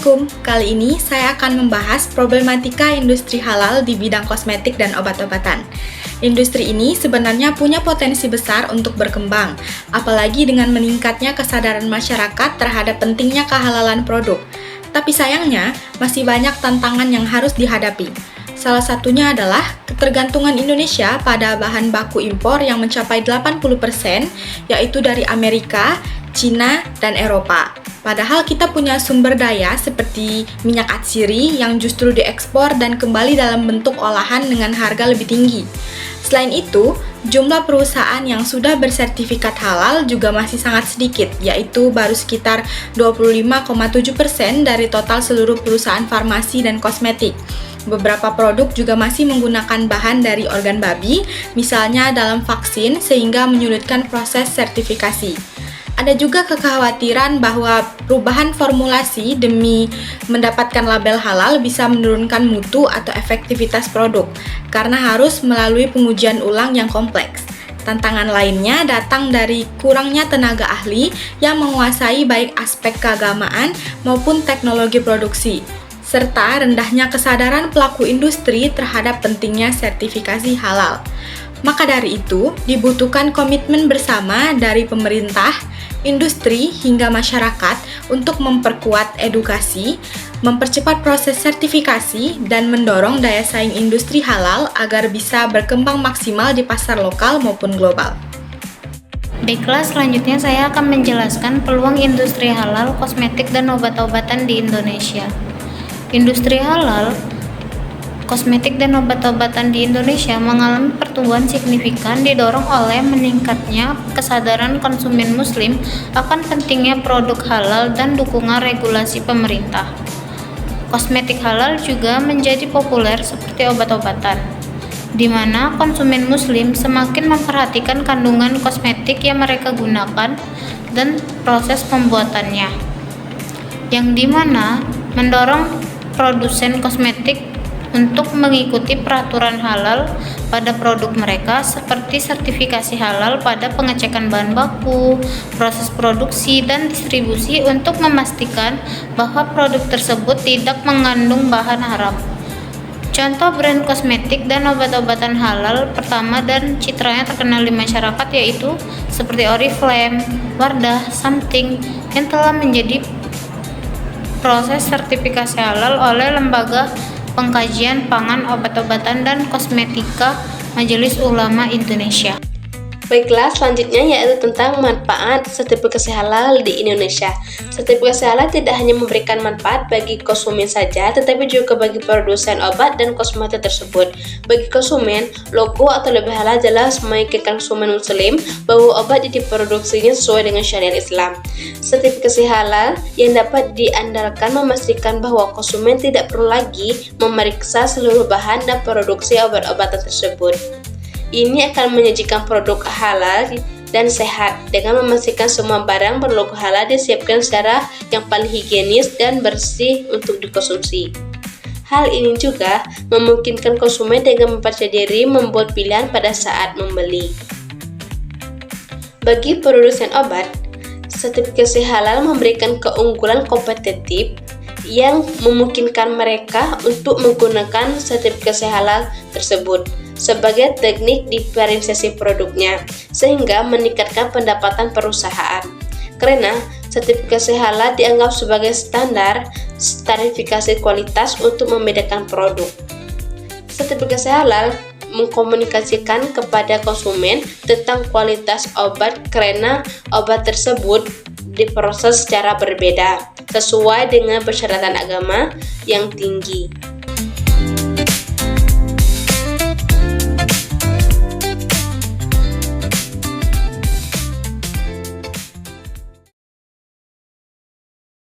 Assalamualaikum, kali ini saya akan membahas problematika industri halal di bidang kosmetik dan obat-obatan. Industri ini sebenarnya punya potensi besar untuk berkembang, apalagi dengan meningkatnya kesadaran masyarakat terhadap pentingnya kehalalan produk. Tapi sayangnya, masih banyak tantangan yang harus dihadapi. Salah satunya adalah ketergantungan Indonesia pada bahan baku impor yang mencapai 80%, yaitu dari Amerika, Cina, dan Eropa. Padahal kita punya sumber daya seperti minyak atsiri yang justru diekspor dan kembali dalam bentuk olahan dengan harga lebih tinggi. Selain itu, jumlah perusahaan yang sudah bersertifikat halal juga masih sangat sedikit, yaitu baru sekitar 25,7% dari total seluruh perusahaan farmasi dan kosmetik. Beberapa produk juga masih menggunakan bahan dari organ babi, misalnya dalam vaksin, sehingga menyulitkan proses sertifikasi. Ada juga kekhawatiran bahwa perubahan formulasi demi mendapatkan label halal bisa menurunkan mutu atau efektivitas produk, karena harus melalui pengujian ulang yang kompleks. Tantangan lainnya datang dari kurangnya tenaga ahli yang menguasai baik aspek keagamaan maupun teknologi produksi, serta rendahnya kesadaran pelaku industri terhadap pentingnya sertifikasi halal. Maka dari itu, dibutuhkan komitmen bersama dari pemerintah, industri, hingga masyarakat untuk memperkuat edukasi, mempercepat proses sertifikasi, dan mendorong daya saing industri halal agar bisa berkembang maksimal di pasar lokal maupun global. Baiklah, selanjutnya saya akan menjelaskan peluang industri halal, kosmetik, dan obat-obatan di Indonesia. Industri halal, kosmetik dan obat-obatan di Indonesia mengalami pertumbuhan signifikan didorong oleh meningkatnya kesadaran konsumen muslim akan pentingnya produk halal dan dukungan regulasi pemerintah. Kosmetik halal juga menjadi populer seperti obat-obatan, di mana konsumen muslim semakin memperhatikan kandungan kosmetik yang mereka gunakan dan proses pembuatannya, yang dimana mendorong produsen kosmetik untuk mengikuti peraturan halal pada produk mereka seperti sertifikasi halal pada pengecekan bahan baku, proses produksi, dan distribusi untuk memastikan bahwa produk tersebut tidak mengandung bahan haram. Contoh brand kosmetik dan obat-obatan halal pertama dan citranya terkenal di masyarakat yaitu seperti Oriflame, Wardah, Something yang telah menjadi proses sertifikasi halal oleh Lembaga Pengkajian Pangan, Obat-obatan, dan Kosmetika Majelis Ulama Indonesia. Baiklah, selanjutnya yaitu tentang manfaat sertifikasi halal di Indonesia. Sertifikasi halal tidak hanya memberikan manfaat bagi konsumen saja, tetapi juga bagi produsen obat dan kosmetik tersebut. Bagi konsumen, logo atau label halal jelas meyakinkan konsumen muslim bahwa obat yang diproduksinya sesuai dengan syariat Islam. Sertifikasi halal yang dapat diandalkan memastikan bahwa konsumen tidak perlu lagi memeriksa seluruh bahan dan produksi obat-obatan tersebut. Ini akan menyajikan produk halal dan sehat dengan memastikan semua barang berlogo halal disiapkan secara yang paling higienis dan bersih untuk dikonsumsi. Hal ini juga memungkinkan konsumen dengan mempercayai diri membuat pilihan pada saat membeli. Bagi produsen obat, sertifikasi halal memberikan keunggulan kompetitif yang memungkinkan mereka untuk menggunakan sertifikasi halal tersebut sebagai teknik diferensiasi produknya, sehingga meningkatkan pendapatan perusahaan. Karena sertifikasi halal dianggap sebagai standar sertifikasi kualitas untuk membedakan produk. Sertifikasi halal mengkomunikasikan kepada konsumen tentang kualitas obat karena obat tersebut diproses secara berbeda, sesuai dengan persyaratan agama yang tinggi.